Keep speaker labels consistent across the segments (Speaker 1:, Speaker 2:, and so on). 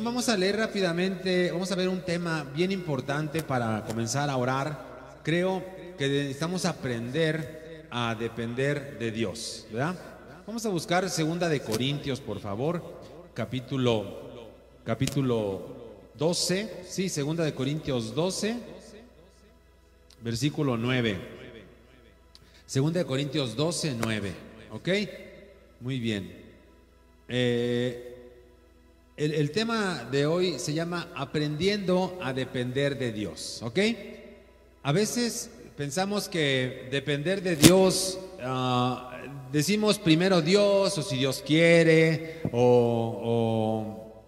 Speaker 1: Vamos a leer rápidamente, vamos a ver un tema bien importante para comenzar a orar. Creo que necesitamos aprender a depender de Dios, ¿verdad? Vamos a buscar Segunda de Corintios, por favor, capítulo 12, sí, Segunda de Corintios 12, versículo 9. Segunda de Corintios 12, 9, ¿ok? Muy bien. El tema de hoy se llama aprendiendo a depender de Dios, ¿ok? A veces pensamos que depender de Dios, decimos primero Dios, o si Dios quiere, o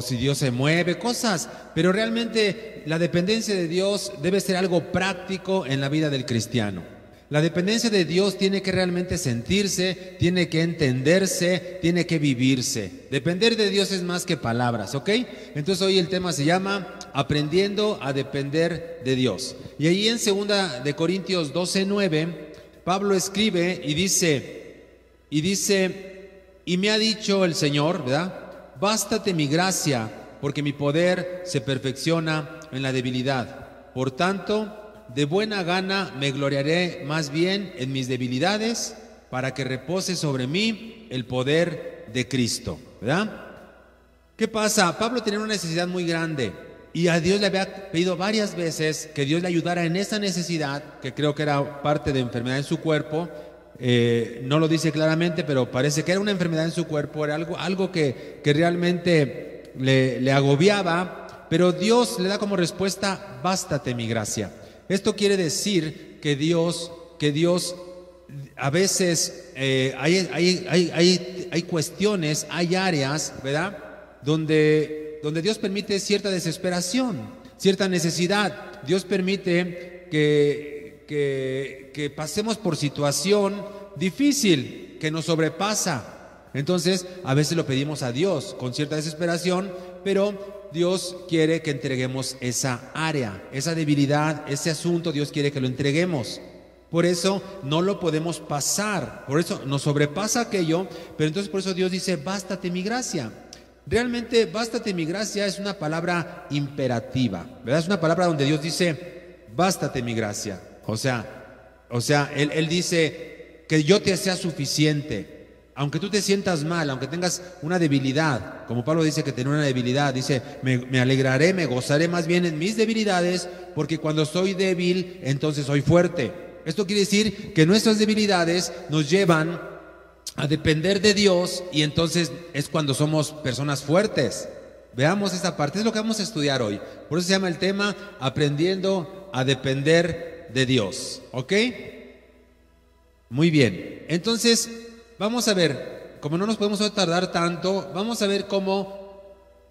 Speaker 1: si Dios se mueve, cosas, pero realmente la dependencia de Dios debe ser algo práctico en la vida del cristiano. La dependencia de Dios tiene que realmente sentirse, tiene que entenderse, tiene que vivirse. Depender de Dios es más que palabras, ¿ok? Entonces hoy el tema se llama aprendiendo a depender de Dios. Y ahí en 2 de Corintios 12, 9, Pablo escribe y dice, y me ha dicho el Señor, ¿verdad? Bástate mi gracia, porque mi poder se perfecciona en la debilidad. Por tanto, de buena gana me gloriaré más bien en mis debilidades, para que repose sobre mí el poder de Cristo, ¿verdad? ¿Qué pasa? Pablo tenía una necesidad muy grande y a Dios le había pedido varias veces que Dios le ayudara en esa necesidad, que creo que era parte de enfermedad en su cuerpo. No lo dice claramente, pero parece que era una enfermedad en su cuerpo, era algo que realmente le agobiaba, pero Dios le da como respuesta, bástate mi gracia. Esto quiere decir que Dios a veces hay cuestiones, hay áreas, ¿verdad? Donde Dios permite cierta desesperación, cierta necesidad. Dios permite que pasemos por situación difícil, que nos sobrepasa. Entonces, a veces lo pedimos a Dios con cierta desesperación, pero Dios quiere que entreguemos esa área, esa debilidad, ese asunto, Dios quiere que lo entreguemos. Por eso no lo podemos pasar, por eso nos sobrepasa aquello, pero entonces por eso Dios dice, bástate mi gracia. Realmente, bástate mi gracia es una palabra imperativa, ¿verdad? Es una palabra donde Dios dice, bástate mi gracia. O sea, Él dice que yo te sea suficiente. Aunque tú te sientas mal, aunque tengas una debilidad, como Pablo dice que tiene una debilidad, dice, me alegraré, me gozaré más bien en mis debilidades, porque cuando soy débil, entonces soy fuerte. Esto quiere decir que nuestras debilidades nos llevan a depender de Dios y entonces es cuando somos personas fuertes. Veamos esta parte, es lo que vamos a estudiar hoy. Por eso se llama el tema, aprendiendo a depender de Dios, ¿ok? Muy bien, entonces vamos a ver, como no nos podemos tardar tanto, vamos a ver cómo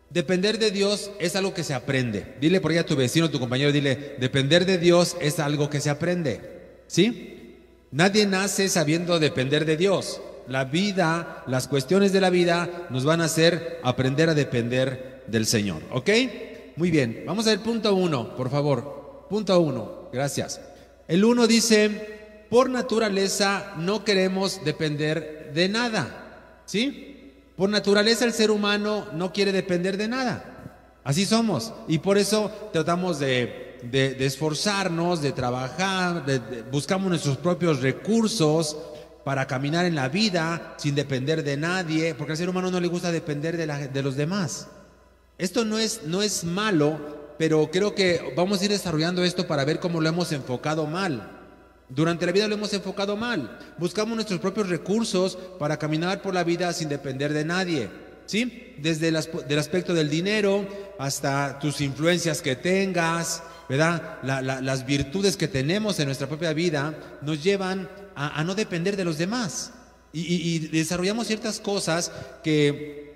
Speaker 1: depender de Dios es algo que se aprende. Dile por ahí a tu vecino, a tu compañero, dile, depender de Dios es algo que se aprende, ¿sí? Nadie nace sabiendo depender de Dios. La vida, las cuestiones de la vida nos van a hacer aprender a depender del Señor, ¿ok? Muy bien, vamos a ver punto 1, por favor. Punto 1, gracias. El 1 dice, por naturaleza no queremos depender de nada, ¿sí? Por naturaleza el ser humano no quiere depender de nada. Así somos. Y por eso tratamos de esforzarnos, de trabajar, buscamos nuestros propios recursos para caminar en la vida sin depender de nadie, porque al ser humano no le gusta depender de los demás. Esto no es malo, pero creo que vamos a ir desarrollando esto para ver cómo lo hemos enfocado mal. Durante la vida lo hemos enfocado mal. Buscamos nuestros propios recursos para caminar por la vida sin depender de nadie, ¿sí? Desde del aspecto del dinero hasta tus influencias que tengas, ¿verdad? Las virtudes que tenemos en nuestra propia vida nos llevan a no depender de los demás. Y desarrollamos ciertas cosas que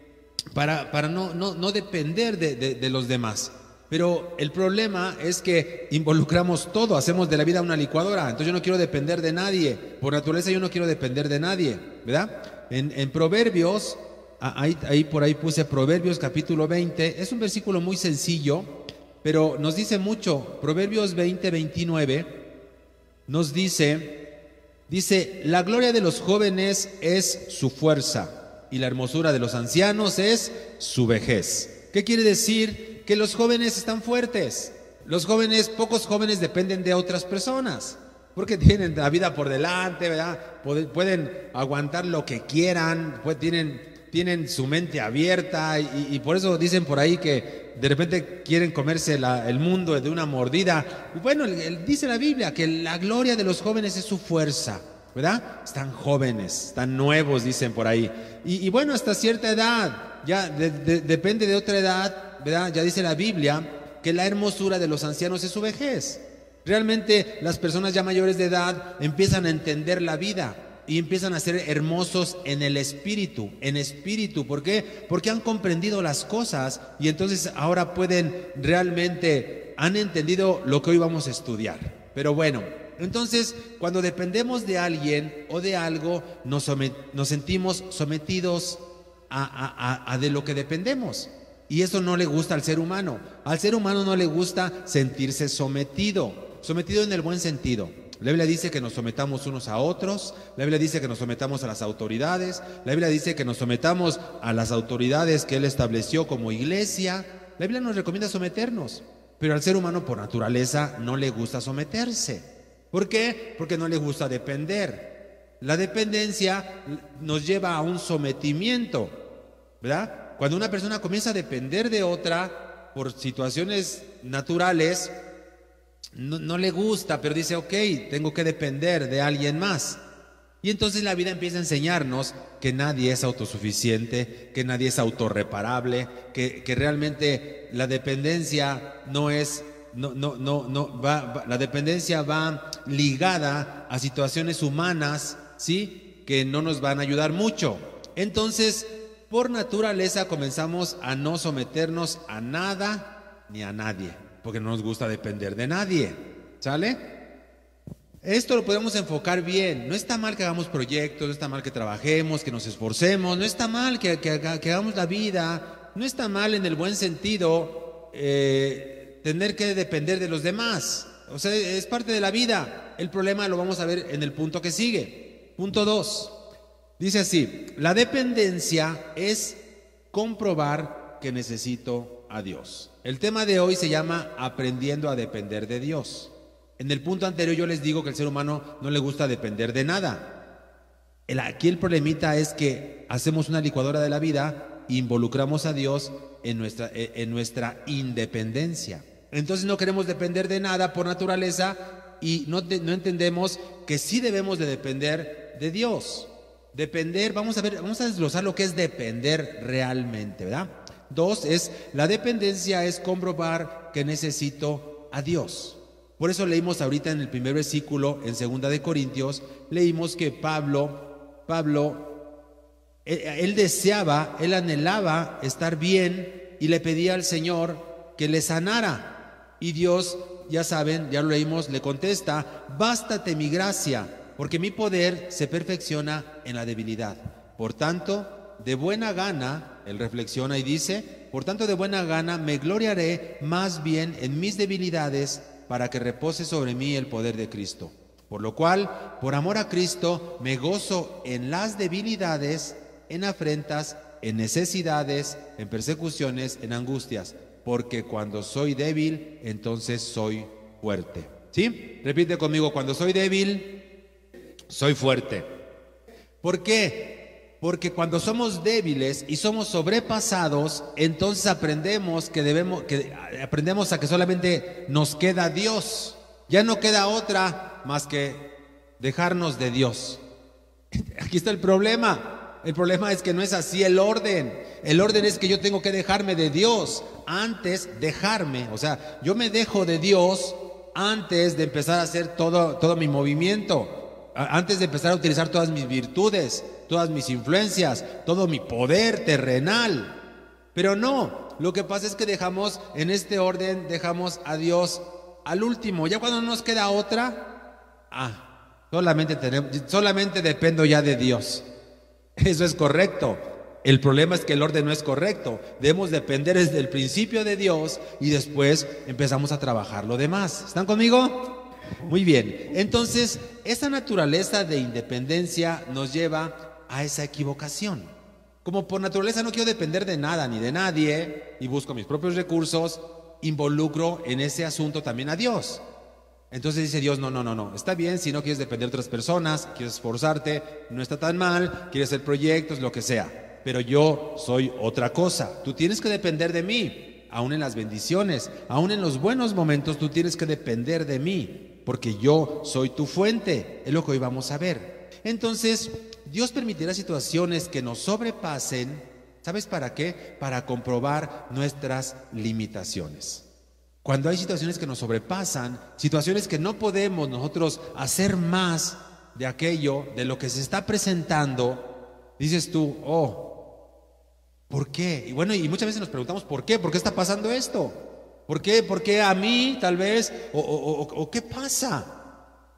Speaker 1: para no depender de los demás. Pero el problema es que involucramos todo, hacemos de la vida una licuadora. Entonces yo no quiero depender de nadie. Por naturaleza yo no quiero depender de nadie, ¿verdad? En Proverbios, ahí por ahí puse Proverbios capítulo 20. Es un versículo muy sencillo, pero nos dice mucho. Proverbios 20, 29 nos dice, la gloria de los jóvenes es su fuerza y la hermosura de los ancianos es su vejez. ¿Qué quiere decir? Que los jóvenes están fuertes. Pocos jóvenes dependen de otras personas, porque tienen la vida por delante, ¿verdad? Pueden aguantar lo que quieran, tienen su mente abierta y por eso dicen por ahí que de repente quieren comerse el mundo de una mordida. Y bueno, dice la Biblia que la gloria de los jóvenes es su fuerza, ¿verdad? Están jóvenes, están nuevos, dicen por ahí. Y bueno, hasta cierta edad, ya depende de otra edad, ¿verdad? Ya dice la Biblia que la hermosura de los ancianos es su vejez. Realmente las personas ya mayores de edad empiezan a entender la vida y empiezan a ser hermosos en el espíritu, ¿por qué? Porque han comprendido las cosas y entonces ahora han entendido lo que hoy vamos a estudiar. Pero bueno, entonces cuando dependemos de alguien o de algo, nos sentimos sometidos a de lo que dependemos. Y eso no le gusta al ser humano. Al ser humano no le gusta sentirse sometido en el buen sentido. La Biblia dice que nos sometamos unos a otros, la Biblia dice que nos sometamos a las autoridades, la Biblia dice que nos sometamos a las autoridades que Él estableció como iglesia. La Biblia nos recomienda someternos, pero al ser humano por naturaleza no le gusta someterse. ¿Por qué? Porque no le gusta depender. La dependencia nos lleva a un sometimiento, ¿verdad? Cuando una persona comienza a depender de otra por situaciones naturales, no le gusta, pero dice, ok, tengo que depender de alguien más. Y entonces la vida empieza a enseñarnos que nadie es autosuficiente, que nadie es autorreparable, que realmente la dependencia la dependencia va ligada a situaciones humanas, ¿sí? Que no nos van a ayudar mucho. Entonces, por naturaleza comenzamos a no someternos a nada ni a nadie, porque no nos gusta depender de nadie, ¿sale? Esto lo podemos enfocar bien. No está mal que hagamos proyectos, no está mal que trabajemos, que nos esforcemos, no está mal que hagamos la vida, no está mal en el buen sentido tener que depender de los demás. O sea, es parte de la vida. El problema lo vamos a ver en el punto que sigue. Punto 2. Dice así: la dependencia es comprobar que necesito a Dios. El tema de hoy se llama aprendiendo a depender de Dios. En el punto anterior yo les digo que al ser humano no le gusta depender de nada. Aquí el problemita es que hacemos una licuadora de la vida e involucramos a Dios en nuestra independencia. Entonces no queremos depender de nada por naturaleza y no entendemos que sí debemos de depender de Dios. Depender, vamos a desglosar lo que es depender realmente, ¿verdad? 2 es, la dependencia es comprobar que necesito a Dios. Por eso leímos ahorita en el primer versículo, en 2 de Corintios, leímos que Pablo, él anhelaba estar bien y le pedía al Señor que le sanara. Y Dios, ya saben, ya lo leímos, le contesta: bástate mi gracia, porque mi poder se perfecciona en la debilidad. Por tanto, de buena gana, él reflexiona y dice, por tanto de buena gana me gloriaré más bien en mis debilidades, para que repose sobre mí el poder de Cristo. Por lo cual, por amor a Cristo, me gozo en las debilidades, en afrentas, en necesidades, en persecuciones, en angustias, porque cuando soy débil, entonces soy fuerte. ¿Sí? Repite conmigo: cuando soy débil, soy fuerte. ¿Por qué? Porque cuando somos débiles y somos sobrepasados, entonces aprendemos a que solamente nos queda Dios. Ya no queda otra más que dejarnos de Dios. Aquí está el problema. El problema es que no es así el orden. El orden es que yo tengo que dejarme de Dios antes dejarme. O sea, yo me dejo de Dios antes de empezar a hacer todo mi movimiento. Antes de empezar a utilizar todas mis virtudes, todas mis influencias, todo mi poder terrenal. Pero no, lo que pasa es que dejamos en este orden, dejamos a Dios al último. Ya cuando no nos queda otra, solamente dependo ya de Dios. Eso es correcto. El problema es que el orden no es correcto. Debemos depender desde el principio de Dios y después empezamos a trabajar lo demás. ¿Están conmigo? Muy bien, entonces esa naturaleza de independencia nos lleva a esa equivocación. como por naturaleza no quiero depender de nada ni de nadie y busco mis propios recursos, involucro en ese asunto también a Dios. Entonces dice Dios, no, está bien si no quieres depender de otras personas, quieres esforzarte, no está tan mal, quieres hacer proyectos, lo que sea, pero yo soy otra cosa, tú tienes que depender de mí, aún en las bendiciones, aún en los buenos momentos tú tienes que depender de mí, porque yo soy tu fuente, es lo que hoy vamos a ver. Entonces, Dios permitirá situaciones que nos sobrepasen, ¿sabes para qué? Para comprobar nuestras limitaciones. Cuando hay situaciones que nos sobrepasan, situaciones que no podemos nosotros hacer más de aquello, de lo que se está presentando, dices tú, ¿por qué? Y bueno, y muchas veces nos preguntamos, ¿por qué? ¿Por qué está pasando esto? ¿Por qué? ¿Por qué a mí, tal vez? ¿O qué pasa?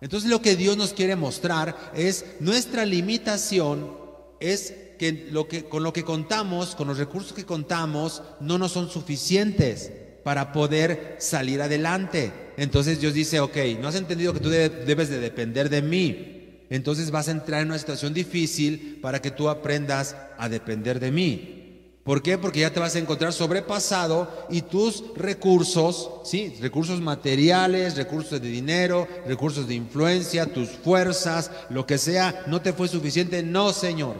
Speaker 1: Entonces lo que Dios nos quiere mostrar es nuestra limitación, es que con lo que contamos, con los recursos que contamos, no nos son suficientes para poder salir adelante. Entonces Dios dice, ok, no has entendido que tú debes de depender de mí. Entonces vas a entrar en una situación difícil para que tú aprendas a depender de mí. ¿Por qué? Porque ya te vas a encontrar sobrepasado y tus recursos, ¿sí? Recursos materiales, recursos de dinero, recursos de influencia, tus fuerzas, lo que sea, no te fue suficiente. No, Señor.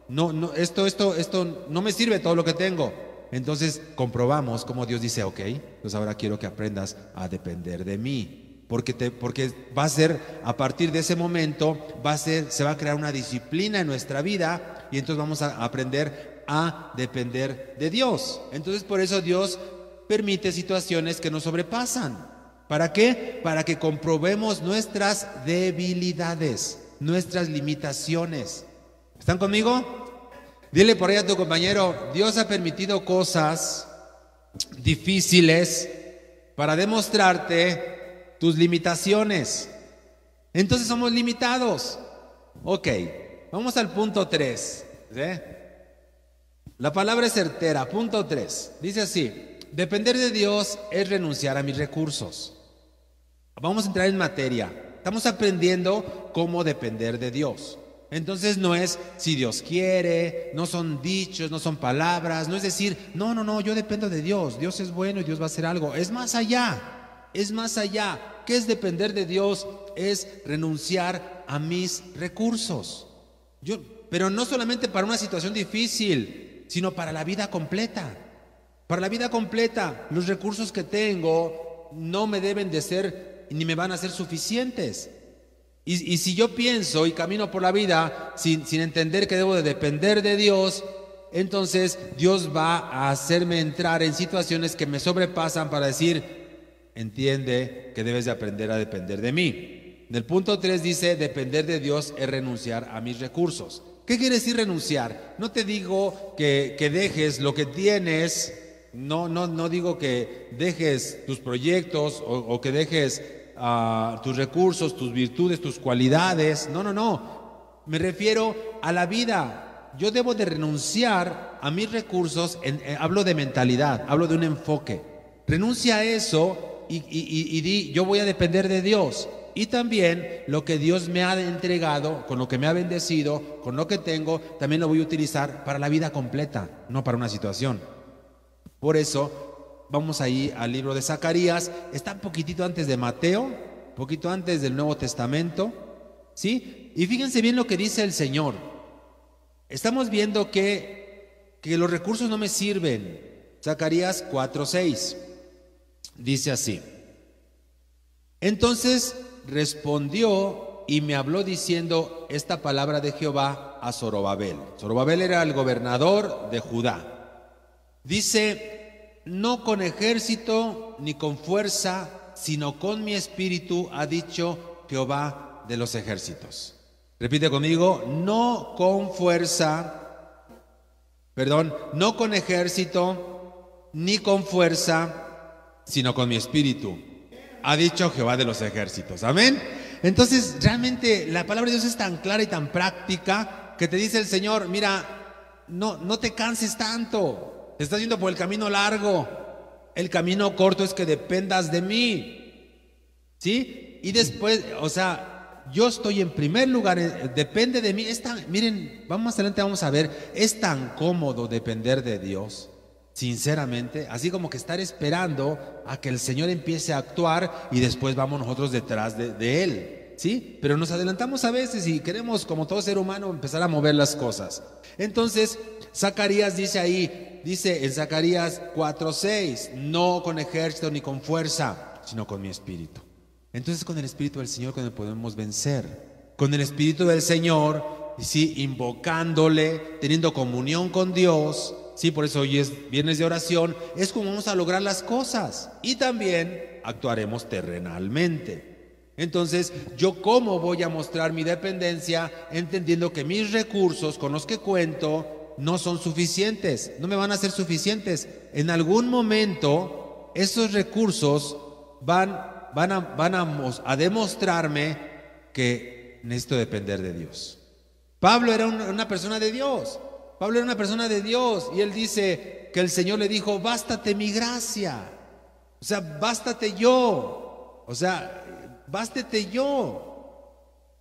Speaker 1: No, esto no me sirve todo lo que tengo. Entonces comprobamos cómo Dios dice, ok, pues ahora quiero que aprendas a depender de mí. Porque va a ser, a partir de ese momento, se va a crear una disciplina en nuestra vida y entonces vamos a aprender a depender de Dios. Entonces por eso Dios permite situaciones que nos sobrepasan. ¿Para qué? Para que comprobemos nuestras debilidades, nuestras limitaciones. ¿Están conmigo? Dile por ahí a tu compañero, Dios ha permitido cosas difíciles para demostrarte tus limitaciones. Entonces somos limitados. Ok, vamos al punto 3. ¿Sí? La palabra es certera. Punto 3. Dice así, depender de Dios es renunciar a mis recursos. Vamos a entrar en materia. Estamos aprendiendo cómo depender de Dios. Entonces no es si Dios quiere, no son dichos, no son palabras, no es decir, no, yo dependo de Dios, Dios es bueno y Dios va a hacer algo. Es más allá, es más allá. ¿Qué es depender de Dios? Es renunciar a mis recursos. Pero no solamente para una situación difícil, sino para la vida completa. Para la vida completa, los recursos que tengo no me deben de ser, ni me van a ser suficientes. Y si yo pienso y camino por la vida sin entender que debo de depender de Dios, entonces Dios va a hacerme entrar en situaciones que me sobrepasan para decir, entiende que debes de aprender a depender de mí. En el punto 3 dice, depender de Dios es renunciar a mis recursos. ¿Qué quiere decir renunciar? No te digo que dejes lo que tienes, no digo que dejes tus proyectos o que dejes tus recursos, tus virtudes, tus cualidades. No. Me refiero a la vida. Yo debo de renunciar a mis recursos. Hablo de mentalidad, hablo de un enfoque. Renuncia a eso y di, yo voy a depender de Dios. Y también lo que Dios me ha entregado, con lo que me ha bendecido, con lo que tengo, también lo voy a utilizar para la vida completa, no para una situación. Por eso vamos ahí al libro de Zacarías, está un poquitito antes de Mateo, un poquito antes del Nuevo Testamento, ¿sí? Y fíjense bien lo que dice el Señor. Estamos viendo que los recursos no me sirven. Zacarías 4:6 dice así: entonces respondió y me habló diciendo esta palabra de Jehová a Zorobabel. Zorobabel era el gobernador de Judá. Dice, no con ejército ni con fuerza, sino con mi espíritu, ha dicho Jehová de los ejércitos. Repite conmigo, no con ejército ni con fuerza, sino con mi espíritu, ha dicho Jehová de los ejércitos. Amén. Entonces realmente la palabra de Dios es tan clara y tan práctica que te dice el Señor, mira, no te canses tanto. Te estás yendo por el camino largo. El camino corto es que dependas de mí. ¿Sí? Y después, yo estoy en primer lugar, depende de mí. Miren, más adelante vamos a ver, es tan cómodo depender de Dios, sinceramente, así como que estar esperando a que el Señor empiece a actuar y después vamos nosotros detrás de Él. ¿Sí? Pero nos adelantamos a veces y queremos, como todo ser humano, empezar a mover las cosas. Entonces, Zacarías dice ahí, dice en Zacarías 4:6, no con ejército ni con fuerza, sino con mi espíritu. Entonces, con el espíritu del Señor, con el podemos vencer. Con el espíritu del Señor, sí, invocándole, teniendo comunión con Dios. Sí, por eso hoy es viernes de oración. Es como vamos a lograr las cosas. Y también actuaremos terrenalmente. Entonces, ¿yo cómo voy a mostrar mi dependencia? Entendiendo que mis recursos con los que cuento no son suficientes, no me van a ser suficientes. En algún momento, esos recursos van a demostrarme que necesito depender de Dios. Pablo era una persona de Dios. Pablo era una persona de Dios y él dice que el Señor le dijo, bástate mi gracia. O sea, bástate yo. O sea, bástete yo.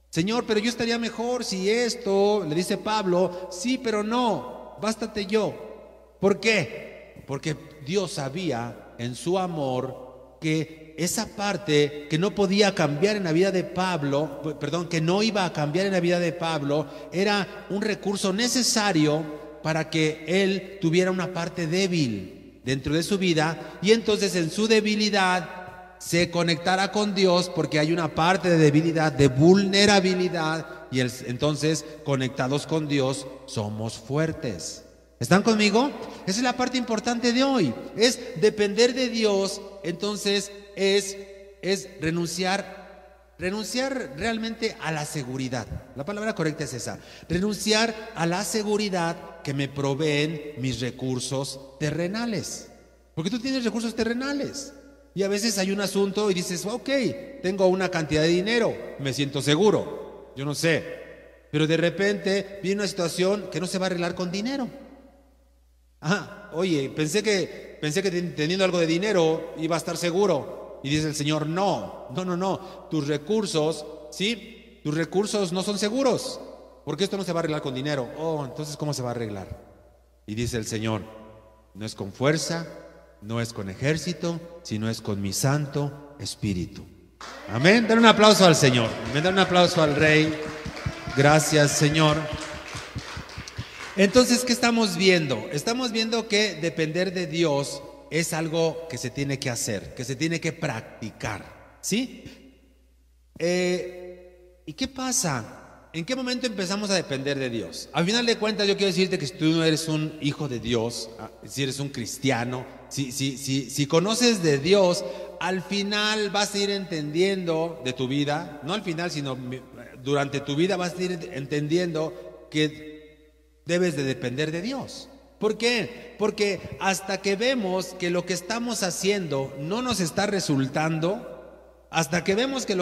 Speaker 1: Señor, pero yo estaría mejor si esto, le dice Pablo, sí, pero no, bástate yo. ¿Por qué? Porque Dios sabía en su amor que esa parte que no podía cambiar en la vida de Pablo, que no iba a cambiar en la vida de Pablo, era un recurso necesario para que él tuviera una parte débil dentro de su vida y entonces en su debilidad se conectará con Dios porque hay una parte de debilidad, de vulnerabilidad y entonces conectados con Dios somos fuertes. ¿Están conmigo? Esa es la parte importante de hoy, es depender de Dios, entonces es renunciar realmente a la seguridad. La palabra correcta es esa, renunciar a la seguridad que me proveen mis recursos terrenales, porque tú tienes recursos terrenales. Y a veces hay un asunto y dices, ok, tengo una cantidad de dinero, me siento seguro, yo no sé. Pero de repente viene una situación que no se va a arreglar con dinero. Oye, pensé que teniendo algo de dinero iba a estar seguro. Y dice el Señor, no, tus recursos, ¿sí? Tus recursos no son seguros, porque esto no se va a arreglar con dinero. Oh, entonces, ¿cómo se va a arreglar? Y dice el Señor, no es con fuerza, no es con ejército, sino es con mi Santo Espíritu. Amén. Den un aplauso al Señor. Me dan un aplauso al Rey. Gracias, Señor. Entonces, ¿qué estamos viendo? Estamos viendo que depender de Dios es algo que se tiene que hacer, que se tiene que practicar. ¿Sí? ¿Y qué pasa? ¿En qué momento empezamos a depender de Dios? Al final de cuentas, yo quiero decirte que si tú no eres un hijo de Dios, si eres un cristiano, si conoces de Dios, al final vas a ir entendiendo de tu vida, no al final, sino durante tu vida vas a ir entendiendo que debes de depender de Dios. ¿Por qué? Porque hasta que vemos que lo que estamos haciendo no nos está resultando, hasta que vemos que a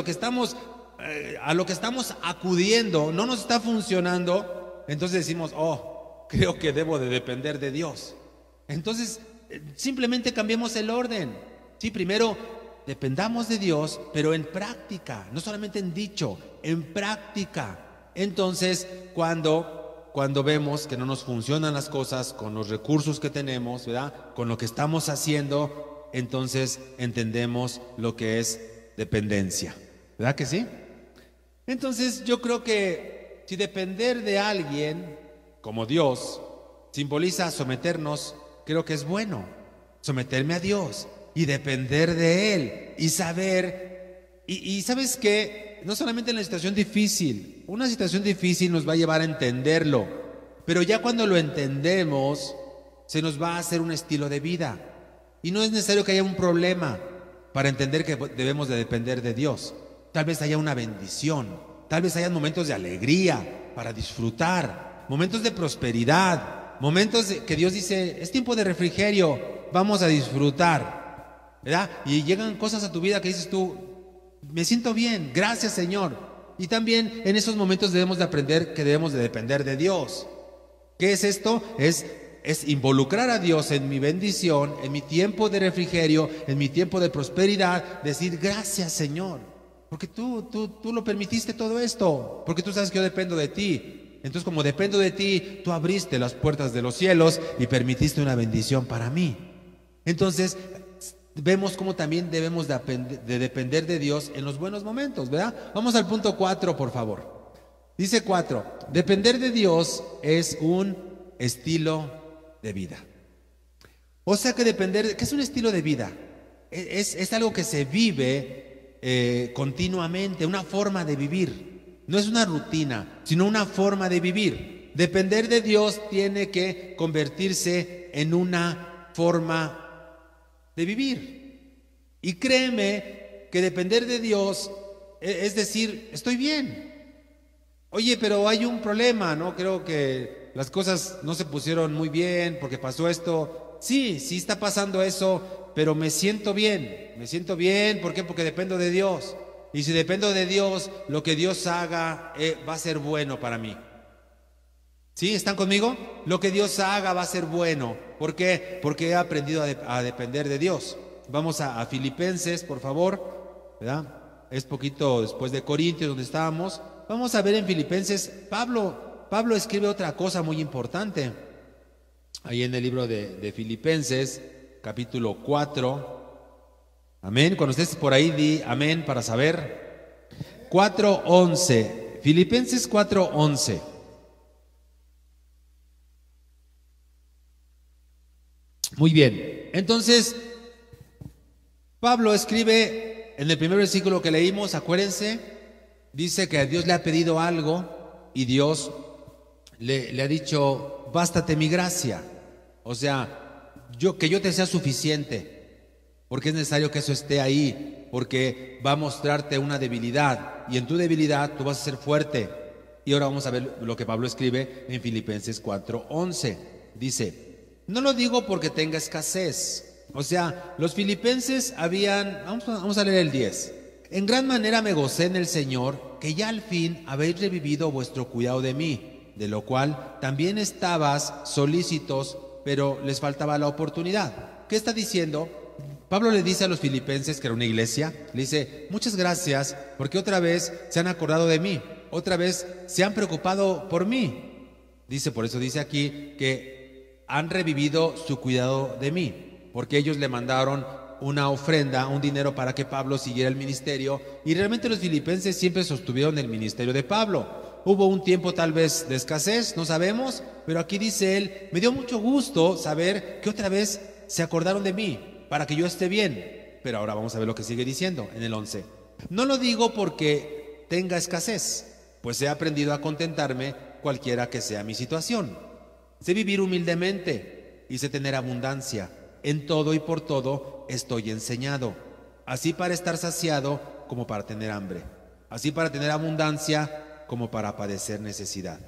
Speaker 1: lo que estamos acudiendo no nos está funcionando, entonces decimos, creo que debo de depender de Dios. Entonces, simplemente cambiemos el orden. Sí, primero dependamos de Dios, pero en práctica, no solamente en dicho, en práctica. Entonces, cuando vemos que no nos funcionan las cosas con los recursos que tenemos, ¿verdad? Con lo que estamos haciendo, entonces entendemos lo que es dependencia. ¿Verdad que sí? Entonces yo creo que si depender de alguien como Dios simboliza someternos, creo que es bueno someterme a Dios y depender de Él y saber, y ¿sabes qué? No solamente en la situación difícil, una situación difícil nos va a llevar a entenderlo, pero ya cuando lo entendemos se nos va a hacer un estilo de vida y no es necesario que haya un problema para entender que debemos de depender de Dios. Tal vez haya una bendición, tal vez haya momentos de alegría para disfrutar, momentos de prosperidad, momentos que Dios dice, es tiempo de refrigerio, vamos a disfrutar, ¿verdad? Y llegan cosas a tu vida que dices tú, me siento bien, gracias Señor. Y también en esos momentos debemos de aprender que debemos de depender de Dios. ¿Qué es esto? Es involucrar a Dios en mi bendición, en mi tiempo de refrigerio, en mi tiempo de prosperidad, decir gracias Señor. Porque tú lo permitiste todo esto, porque tú sabes que yo dependo de ti. Entonces, como dependo de ti, tú abriste las puertas de los cielos y permitiste una bendición para mí. Entonces, vemos cómo también debemos de depender de Dios en los buenos momentos, ¿verdad? Vamos al punto 4, por favor. Dice 4, depender de Dios es un estilo de vida. O sea que depender, ¿qué es un estilo de vida? Es algo que se vive continuamente, una forma de vivir. No es una rutina, sino una forma de vivir. Depender de Dios tiene que convertirse en una forma de vivir. Y créeme que depender de Dios es decir, estoy bien. Oye, pero hay un problema, ¿no? Creo que las cosas no se pusieron muy bien porque pasó esto. Sí está pasando eso, pero me siento bien. Me siento bien, ¿por qué? Porque dependo de Dios. Y si dependo de Dios, lo que Dios haga va a ser bueno para mí. ¿Sí? ¿Están conmigo? Lo que Dios haga va a ser bueno. ¿Por qué? Porque he aprendido a depender de Dios. Vamos a Filipenses, por favor, ¿verdad? Es poquito después de Corintios donde estábamos. Vamos a ver en Filipenses, Pablo escribe otra cosa muy importante. Ahí en el libro de Filipenses, capítulo 4. Amén. Cuando estés por ahí, di amén para saber. 4:11. Filipenses 4:11. Muy bien. Entonces, Pablo escribe en el primer versículo que leímos, acuérdense, dice que a Dios le ha pedido algo y Dios le ha dicho, bástate mi gracia. O sea, que yo te sea suficiente. Porque es necesario que eso esté ahí, porque va a mostrarte una debilidad y en tu debilidad tú vas a ser fuerte. Y ahora vamos a ver lo que Pablo escribe en Filipenses 4:11. Dice, no lo digo porque tenga escasez. O sea, los filipenses vamos a leer el 10. En gran manera me gocé en el Señor, que ya al fin habéis revivido vuestro cuidado de mí, de lo cual también estabas solícitos, pero les faltaba la oportunidad. ¿Qué está diciendo? Pablo le dice a los filipenses, que era una iglesia, le dice, muchas gracias porque otra vez se han acordado de mí, otra vez se han preocupado por mí. Dice, por eso dice aquí que han revivido su cuidado de mí, porque ellos le mandaron una ofrenda, un dinero para que Pablo siguiera el ministerio, y realmente los filipenses siempre sostuvieron el ministerio de Pablo. Hubo un tiempo tal vez de escasez, no sabemos, pero aquí dice él, me dio mucho gusto saber que otra vez se acordaron de mí, para que yo esté bien. Pero ahora vamos a ver lo que sigue diciendo en el 11. No lo digo porque tenga escasez, pues he aprendido a contentarme cualquiera que sea mi situación. Sé vivir humildemente y sé tener abundancia. En todo y por todo estoy enseñado, así para estar saciado como para tener hambre, así para tener abundancia como para padecer necesidad.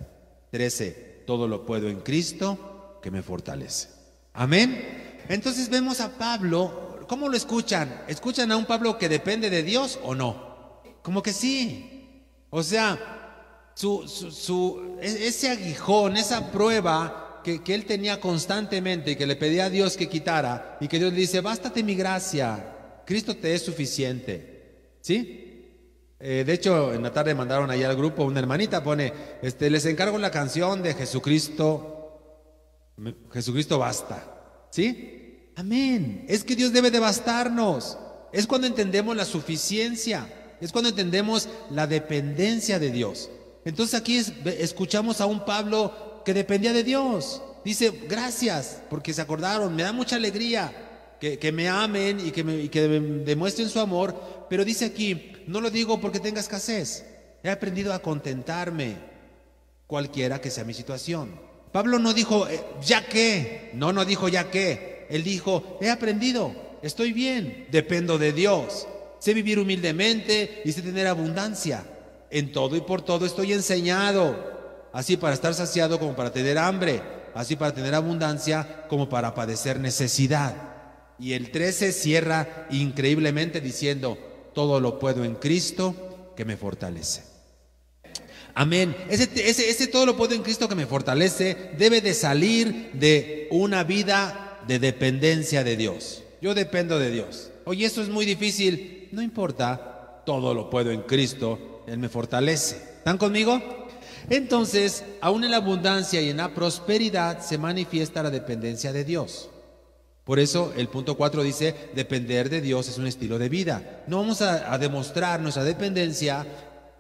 Speaker 1: 13. Todo lo puedo en Cristo que me fortalece. Amén. Entonces vemos a Pablo, ¿cómo lo escuchan? ¿Escuchan a un Pablo que depende de Dios o no? Como que sí. O sea, ese aguijón, esa prueba que él tenía constantemente y que le pedía a Dios que quitara, y que Dios le dice, bástate mi gracia, Cristo te es suficiente. ¿Sí? De hecho, en la tarde mandaron ahí al grupo, una hermanita pone, les encargo la canción de Jesucristo basta. ¿Sí? Amén. Es que Dios debe de bastarnos. Es cuando entendemos la suficiencia. Es cuando entendemos la dependencia de Dios. Entonces aquí escuchamos a un Pablo que dependía de Dios. Dice, gracias, porque se acordaron. Me da mucha alegría que me amen y que me demuestren su amor. Pero dice aquí, no lo digo porque tenga escasez. He aprendido a contentarme, cualquiera que sea mi situación. Pablo no dijo, ¿ya qué? No dijo, ¿ya qué? Él dijo, he aprendido, estoy bien, dependo de Dios. Sé vivir humildemente y sé tener abundancia. En todo y por todo estoy enseñado, así para estar saciado como para tener hambre, así para tener abundancia como para padecer necesidad. Y el 13 cierra increíblemente diciendo, todo lo puedo en Cristo que me fortalece. Amén. Ese todo lo puedo en Cristo que me fortalece debe de salir de una vida de dependencia de Dios. Yo dependo de Dios. Oye, esto es muy difícil. No importa. todo lo puedo en Cristo, Él me fortalece. ¿Están conmigo? Entonces, aún en la abundancia y en la prosperidad se manifiesta la dependencia de Dios. Por eso el punto 4 dice, depender de Dios es un estilo de vida. No vamos a demostrar nuestra dependencia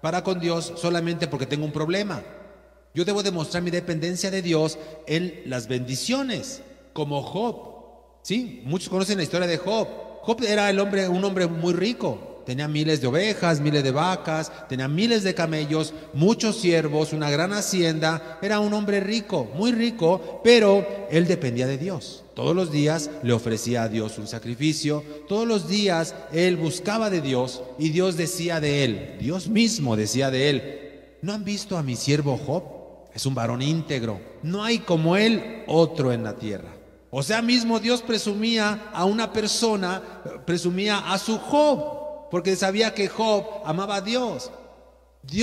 Speaker 1: para con Dios solamente porque tengo un problema. Yo debo demostrar mi dependencia de Dios en las bendiciones, como Job. Sí, muchos conocen la historia de Job. Job era un hombre muy rico. Tenía miles de ovejas, miles de vacas, tenía miles de camellos, muchos siervos, una gran hacienda. Era un hombre rico, muy rico, pero él dependía de Dios. Todos los días le ofrecía a Dios un sacrificio. Todos los días él buscaba de Dios y Dios decía de él, Dios mismo decía de él, ¿no han visto a mi siervo Job? Es un varón íntegro. No hay como él otro en la tierra. O sea, mismo Dios presumía a una persona, presumía a su Job, porque sabía que Job amaba a Dios.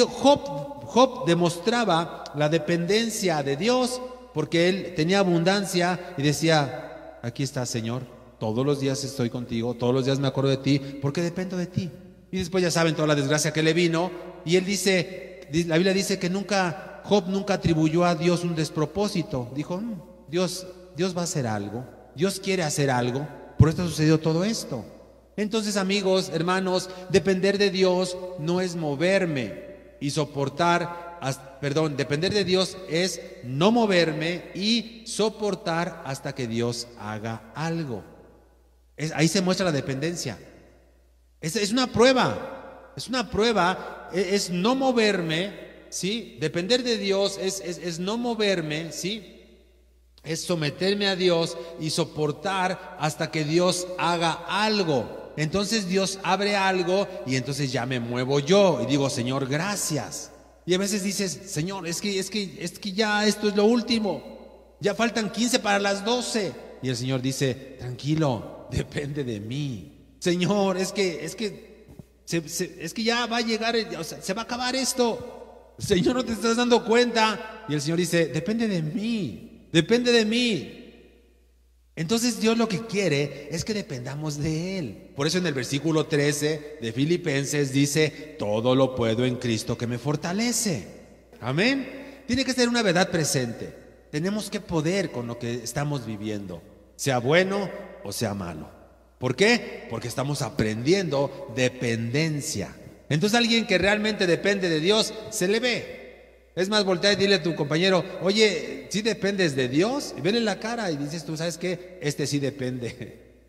Speaker 1: Job demostraba la dependencia de Dios porque él tenía abundancia y decía, aquí está, Señor, todos los días estoy contigo, todos los días me acuerdo de ti, porque dependo de ti. Y después ya saben toda la desgracia que le vino, y él dice, la Biblia dice que Job nunca atribuyó a Dios un despropósito. Dijo, Dios va a hacer algo, Dios quiere hacer algo, por esto sucedió todo esto. Entonces, amigos, hermanos, depender de Dios no es moverme y soportar, depender de Dios es no moverme y soportar hasta que Dios haga algo. Ahí se muestra la dependencia. Es una prueba, es no moverme, ¿sí? Depender de Dios es no moverme, ¿sí? Es someterme a Dios y soportar hasta que Dios haga algo. Entonces Dios abre algo y entonces ya me muevo yo y digo, Señor, gracias. Y a veces dices, Señor, es que ya esto es lo último. Ya faltan 15 para las 12. Y el Señor dice, tranquilo, depende de mí. Señor, es que ya va a llegar, se va a acabar esto. Señor, no te estás dando cuenta. Y el Señor dice, depende de mí, depende de mí. Entonces Dios lo que quiere es que dependamos de Él. Por eso en el versículo 13 de Filipenses dice, todo lo puedo en Cristo que me fortalece. Amén. Tiene que ser una verdad presente. Tenemos que poder con lo que estamos viviendo, sea bueno o sea malo. ¿Por qué? Porque estamos aprendiendo dependencia. Entonces alguien que realmente depende de Dios, se le ve. Es más, voltea y dile a tu compañero, oye, ¿sí dependes de Dios? Y vele la cara y dices tú, ¿sabes qué? Este sí depende.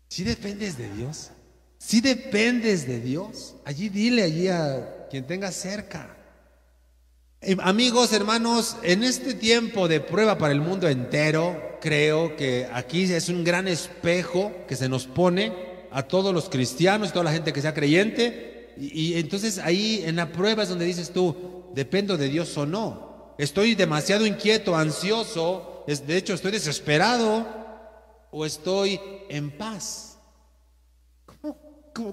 Speaker 1: ¿Sí dependes de Dios? ¿Sí dependes de Dios? Dile allí a quien tengas cerca. Amigos, hermanos, en este tiempo de prueba para el mundo entero, creo que aquí es un gran espejo que se nos pone a todos los cristianos y toda la gente que sea creyente. Y entonces ahí en la prueba es donde dices tú, ¿dependo de Dios o no? ¿Estoy demasiado inquieto, ansioso? De hecho, ¿estoy desesperado? ¿O estoy en paz?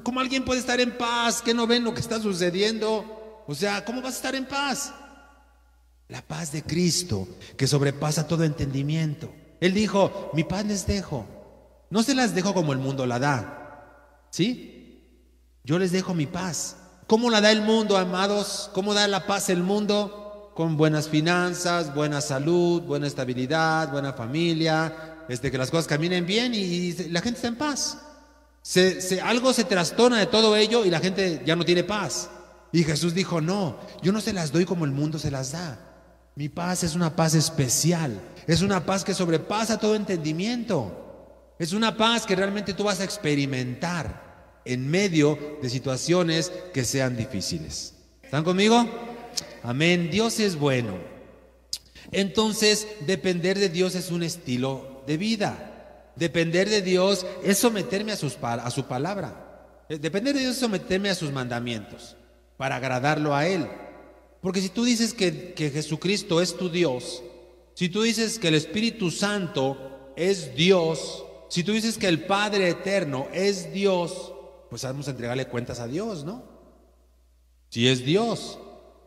Speaker 1: ¿Cómo alguien puede estar en paz? ¿Que no ven lo que está sucediendo? O sea, ¿cómo vas a estar en paz? La paz de Cristo, que sobrepasa todo entendimiento. Él dijo, mi paz les dejo. No se las dejo como el mundo la da. ¿Sí? Yo les dejo mi paz. ¿Cómo la da el mundo, amados? ¿Cómo da la paz el mundo? Con buenas finanzas, buena salud, buena estabilidad, buena familia, que las cosas caminen bien y la gente está en paz. Algo se trastorna de todo ello y la gente ya no tiene paz. Y Jesús dijo, no, yo no se las doy como el mundo se las da. Mi paz es una paz especial. Es una paz que sobrepasa todo entendimiento. Es una paz que realmente tú vas a experimentar en medio de situaciones que sean difíciles. ¿Están conmigo? Amén. Dios es bueno. Entonces, depender de Dios es un estilo de vida. Depender de Dios es someterme a su palabra. Depender de Dios es someterme a sus mandamientos para agradarlo a Él. Porque si tú dices que Jesucristo es tu Dios, si tú dices que el Espíritu Santo es Dios, si tú dices que el Padre Eterno es Dios, pues vamos a entregarle cuentas a Dios, ¿no? Si es Dios.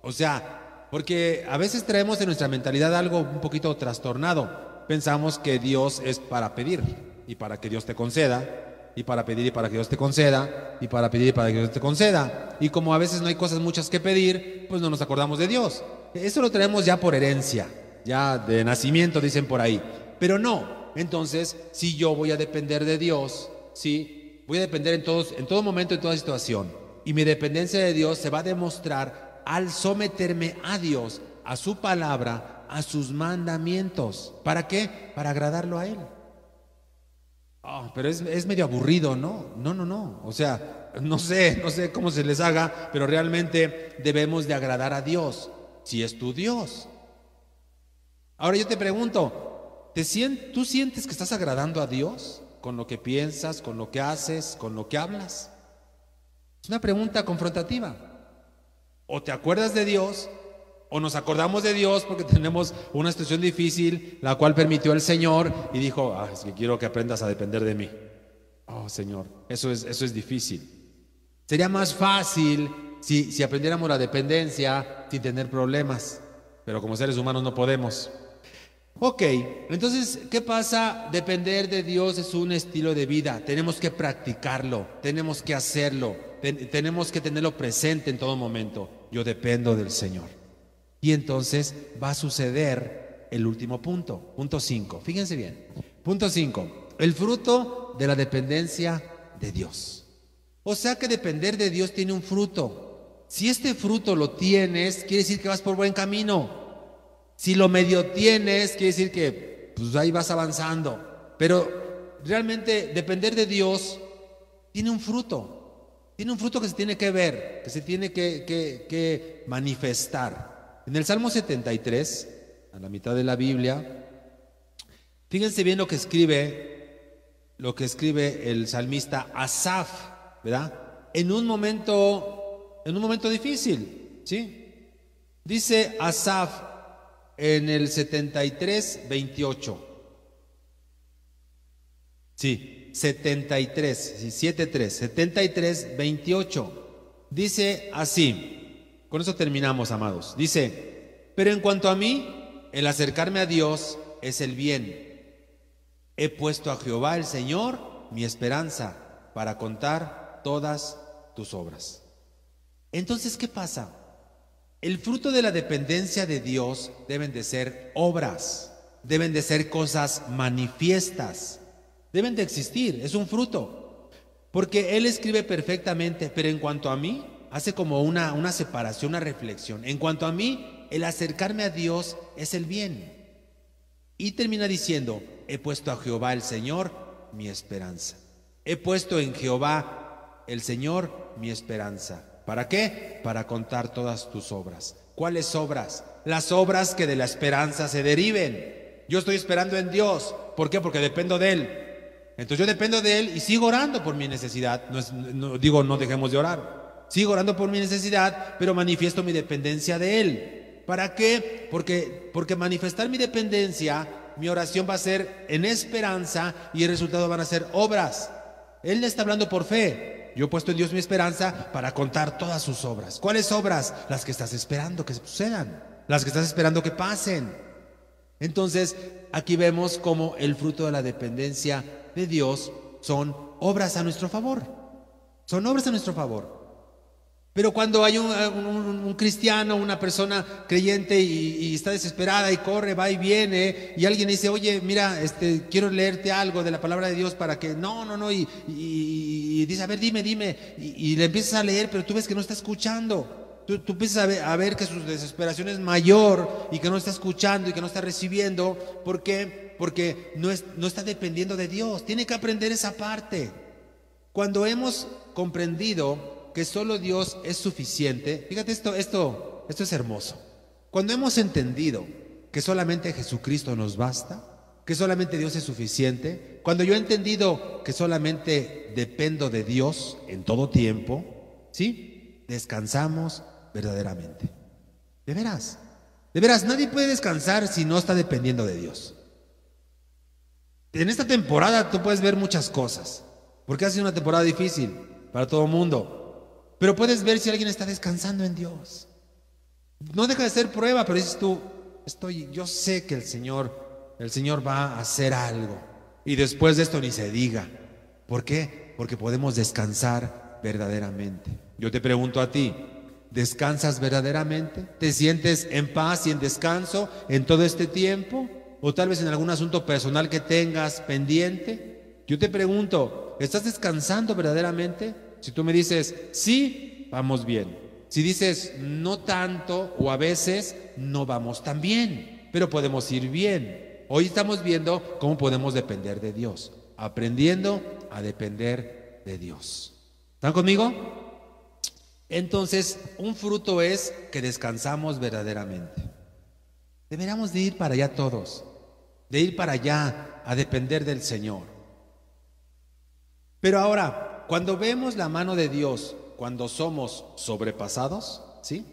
Speaker 1: O sea, porque a veces traemos en nuestra mentalidad algo un poquito trastornado. Pensamos que Dios es para pedir y para que Dios te conceda. y para pedir y para que Dios te conceda, y para pedir y para que Dios te conceda. Y como a veces no hay cosas muchas que pedir, pues no nos acordamos de Dios. Eso lo traemos ya por herencia, ya de nacimiento, dicen por ahí. Pero no, entonces, si yo voy a depender de Dios, ¿sí? Voy a depender en todo momento, en toda situación. Y mi dependencia de Dios se va a demostrar al someterme a Dios, a su palabra, a sus mandamientos. ¿Para qué? Para agradarlo a Él. Pero es medio aburrido, ¿no? No. O sea, no sé cómo se les haga, pero realmente debemos de agradar a Dios, si es tu Dios. Ahora yo te pregunto, ¿tú sientes que estás agradando a Dios con lo que piensas, con lo que haces, con lo que hablas? Es una pregunta confrontativa. O te acuerdas de Dios, o nos acordamos de Dios porque tenemos una situación difícil, la cual permitió el Señor y dijo, es que quiero que aprendas a depender de mí. Señor, eso es difícil. Sería más fácil si aprendiéramos la dependencia sin tener problemas, pero como seres humanos no podemos. Ok, entonces, ¿qué pasa? Depender de Dios es un estilo de vida. Tenemos que practicarlo, tenemos que hacerlo, tenemos que tenerlo presente en todo momento. Yo dependo del Señor. Y entonces va a suceder el último punto, punto 5. Fíjense bien. Punto 5. El fruto de la dependencia de Dios. O sea que depender de Dios tiene un fruto. Si este fruto lo tienes, quiere decir que vas por buen camino. Si lo medio tienes, quiere decir que pues ahí vas avanzando. Pero realmente depender de Dios tiene un fruto. Tiene un fruto que se tiene que ver, que se tiene que manifestar. En el Salmo 73, a la mitad de la Biblia, fíjense bien lo que escribe el salmista Asaf, ¿verdad? En un momento difícil, ¿sí? Dice Asaf en el 73, 28. Sí, 73, 73, 28. Dice así. Con eso terminamos, amados. Dice, pero en cuanto a mí, el acercarme a Dios es el bien. He puesto a Jehová el Señor mi esperanza para contar todas tus obras. Entonces, ¿qué pasa? El fruto de la dependencia de Dios deben de ser obras, deben de ser cosas manifiestas, deben de existir, es un fruto. Porque Él escribe perfectamente, pero en cuanto a mí, hace como una separación, una reflexión. En cuanto a mí, el acercarme a Dios es el bien. Y termina diciendo, he puesto a Jehová el Señor mi esperanza. He puesto en Jehová el Señor mi esperanza. ¿Para qué? Para contar todas tus obras. ¿Cuáles obras? Las obras que de la esperanza se deriven. Yo estoy esperando en Dios. ¿Por qué? Porque dependo de Él. Entonces yo dependo de Él y sigo orando por mi necesidad. No dejemos de orar. Sigo orando por mi necesidad, pero manifiesto mi dependencia de Él. ¿Para qué? Porque manifestar mi dependencia, mi oración va a ser en esperanza y el resultado van a ser obras. Él le está hablando por fe. Yo he puesto en Dios mi esperanza para contar todas sus obras. ¿Cuáles obras? Las que estás esperando que sucedan, las que estás esperando que pasen. Entonces, aquí vemos cómo el fruto de la dependencia de Dios son obras a nuestro favor. Son obras a nuestro favor. Pero cuando hay un cristiano, una persona creyente y está desesperada y corre, va y viene, y alguien dice, oye, mira, quiero leerte algo de la palabra de Dios para que, y dice, a ver, dime, y le empiezas a leer, pero tú ves que no está escuchando. Tú empiezas a ver que su desesperación es mayor y que no está escuchando y que no está recibiendo. ¿Por qué? Porque no está dependiendo de Dios. Tiene que aprender esa parte. Cuando hemos comprendido que solo Dios es suficiente, fíjate esto es hermoso. Cuando hemos entendido que solamente Jesucristo nos basta, que solamente Dios es suficiente, cuando yo he entendido que solamente dependo de Dios en todo tiempo, ¿sí? Descansamos verdaderamente. De veras, nadie puede descansar si no está dependiendo de Dios. En esta temporada tú puedes ver muchas cosas, porque ha sido una temporada difícil para todo el mundo. Pero puedes ver si alguien está descansando en Dios. No deja de ser prueba, pero dices tú, yo sé que el Señor va a hacer algo. Y después de esto ni se diga. ¿Por qué? Porque podemos descansar verdaderamente. Yo te pregunto a ti, ¿descansas verdaderamente? ¿Te sientes en paz y en descanso en todo este tiempo? ¿O tal vez en algún asunto personal que tengas pendiente? Yo te pregunto, ¿estás descansando verdaderamente? Si tú me dices, sí, vamos bien. Si dices, no tanto o a veces, no vamos tan bien, pero podemos ir bien. Hoy estamos viendo cómo podemos depender de Dios, aprendiendo a depender de Dios. ¿Están conmigo? Entonces, un fruto es que descansamos verdaderamente. Deberíamos de ir para allá todos, de ir para allá a depender del Señor. Pero ahora, cuando vemos la mano de Dios, cuando somos sobrepasados, ¿sí?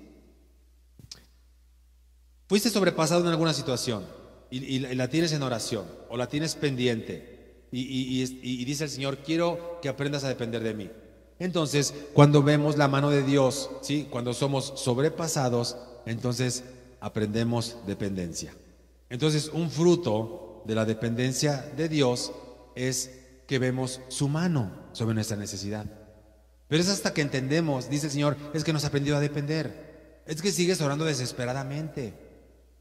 Speaker 1: Fuiste sobrepasado en alguna situación y la tienes en oración o la tienes pendiente y dice el Señor, quiero que aprendas a depender de mí. Entonces, cuando vemos la mano de Dios, ¿sí? Cuando somos sobrepasados, entonces aprendemos dependencia. Entonces, un fruto de la dependencia de Dios es que vemos su mano sobre nuestra necesidad. Pero es hasta que entendemos, dice el Señor, es que nos ha aprendido a depender. Es que sigues orando desesperadamente.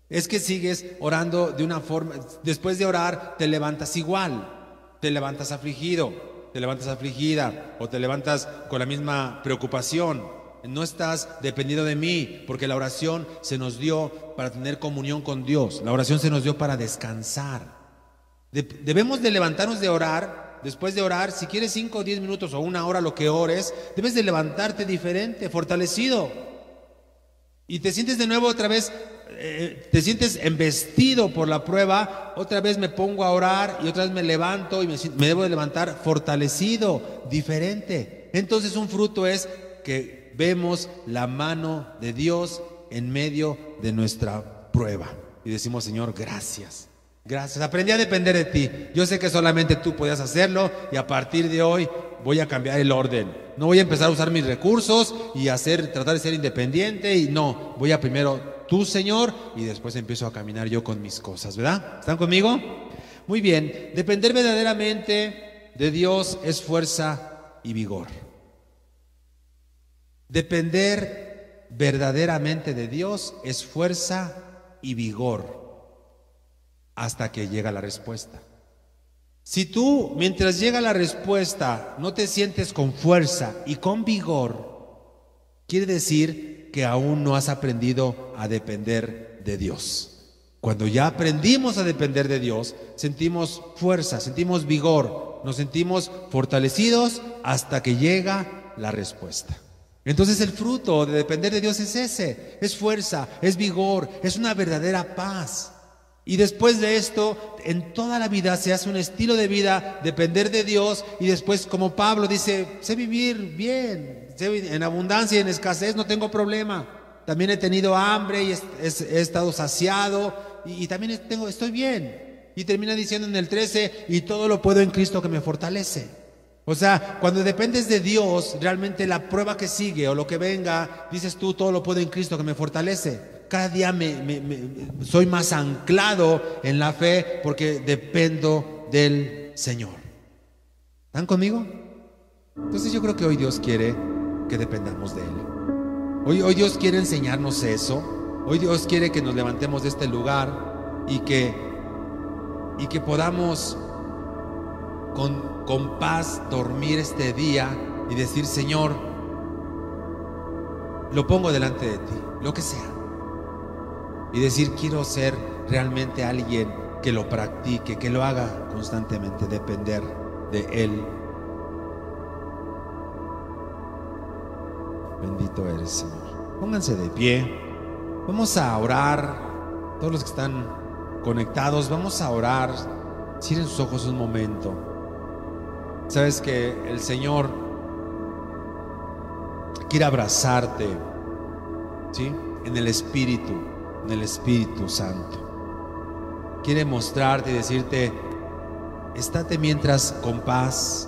Speaker 1: Es que sigues orando de una forma, después de orar te levantas igual, te levantas afligido, te levantas afligida o te levantas con la misma preocupación. No estás dependiendo de mí, porque la oración se nos dio para tener comunión con Dios. La oración se nos dio para descansar. Debemos de levantarnos de orar. Después de orar, si quieres 5 o 10 minutos o 1 hora, lo que ores, debes de levantarte diferente, fortalecido. Y te sientes de nuevo otra vez, te sientes embestido por la prueba. Otra vez me pongo a orar y otra vez me levanto y me debo de levantar fortalecido, diferente. Entonces un fruto es que vemos la mano de Dios en medio de nuestra prueba. Y decimos, Señor, gracias. Gracias, aprendí a depender de ti. Yo sé que solamente tú podías hacerlo y a partir de hoy voy a cambiar el orden. No voy a empezar a usar mis recursos y tratar de ser independiente y no, voy a primero tú, Señor, y después empiezo a caminar yo con mis cosas, ¿verdad? ¿Están conmigo? Muy bien, depender verdaderamente de Dios es fuerza y vigor. Depender verdaderamente de Dios es fuerza y vigor. Hasta que llega la respuesta. Si tú, mientras llega la respuesta, no te sientes con fuerza y con vigor, quiere decir que aún no has aprendido a depender de Dios. Cuando ya aprendimos a depender de Dios, sentimos fuerza, sentimos vigor, nos sentimos fortalecidos hasta que llega la respuesta. Entonces el fruto de depender de Dios es ese, es fuerza, es vigor, es una verdadera paz. Y después de esto, en toda la vida se hace un estilo de vida, depender de Dios. Y después, como Pablo dice, sé vivir bien, sé en abundancia y en escasez, no tengo problema. También he tenido hambre y he estado saciado y también estoy bien. Y termina diciendo en el 13, y todo lo puedo en Cristo que me fortalece. O sea, cuando dependes de Dios, realmente la prueba que sigue o lo que venga, dices tú, todo lo puedo en Cristo que me fortalece. Cada día soy más anclado en la fe porque dependo del Señor. ¿Están conmigo? Entonces yo creo que hoy Dios quiere que dependamos de Él. Hoy Dios quiere enseñarnos eso. Hoy Dios quiere que nos levantemos de este lugar y que podamos con paz dormir este día y decir, Señor, lo pongo delante de ti, lo que sea. Y decir, quiero ser realmente alguien que lo practique, que lo haga constantemente, depender de Él. Bendito eres, Señor. Pónganse de pie. Vamos a orar. Todos los que están conectados, vamos a orar. Cierren sus ojos un momento. Sabes que el Señor quiere abrazarte, ¿sí? En el Espíritu Santo. Quiere mostrarte y decirte, estate mientras con paz,